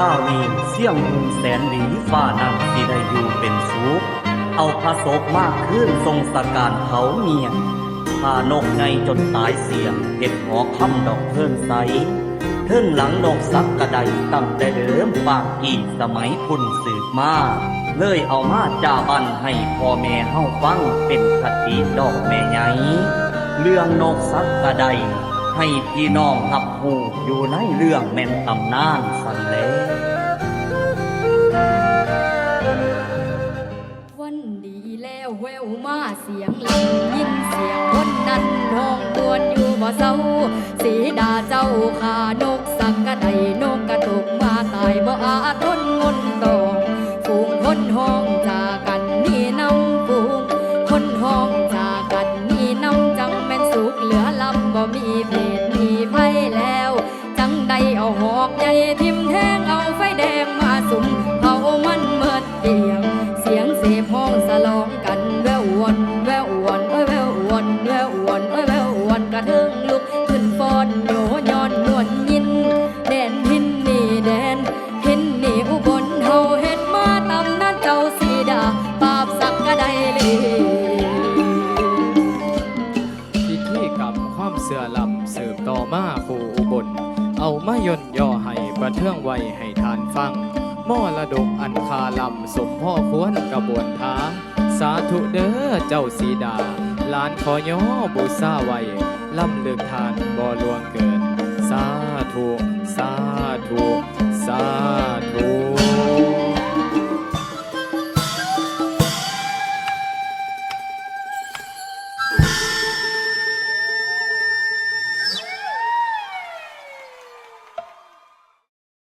ข้าวนี้เสี่ยงหุ่นแสนหลีฟ้านั่งสิได้อยู่เป็นสุขเอาพระศพมากขึ้นทรงสการเผาเมียพานกไงจนตายเสียงเห็ดหอค่ำดอกเพิ่นใสเทิงหลังนกสักกระไดตั้งแต่เดิมปากกี่สมัยพุ่นสืบมาเลยเอามาจ่าบันให้พ่อแม่เฮาฟังเป็นคติดอกแม่ใหญ่เรื่องนกสักกระไดให้พี่น้องรับหูอยู่ในเรื่องแม่นตำนานสันแลวันดีแล้วแววมาเสียงลำยินเสียงคนนั้นห้องบวนอยู่บ่เศร้าสีดาเจ้าขานกสักกะไดนกกระตุกมาตายบ่อาจทนงนตองฝูงคนห้องจากกันนี่นำฝูงคนห้องจากกันนี่นำจังแม่นสุขเหลือลำบ่มีเพศมีไฟแล้วจังใดเอาหอกใหญ่ทิ่มแทงเอาไฟแดงมาสุ่มเผามันเมิดเดียงเสียงเสพห้องสลองกันแวววนแวววนแวววนแวววนแวววนกระเทิงลุกขึ้นฟ้อนโยย้อนนวลยินแดนหินนี่แดนหินนี่อุบลเฮาเฮ็ดมาตำนั้นเจ้าสีดาปราบสักกะไดเลยพิธีกรรมความเสื่อลำสืบต่อมาคู่อุบลเอามาย่นย่อให้ประเทืองไว้ให้ทานฟังมรดกอันคาลำสมพ่อควรกระบวนทางสาธุเด้อเจ้าสีดาหลานขอย่อบูชาไว้ลำเลือกทานบ่ลวงเกินสาธุ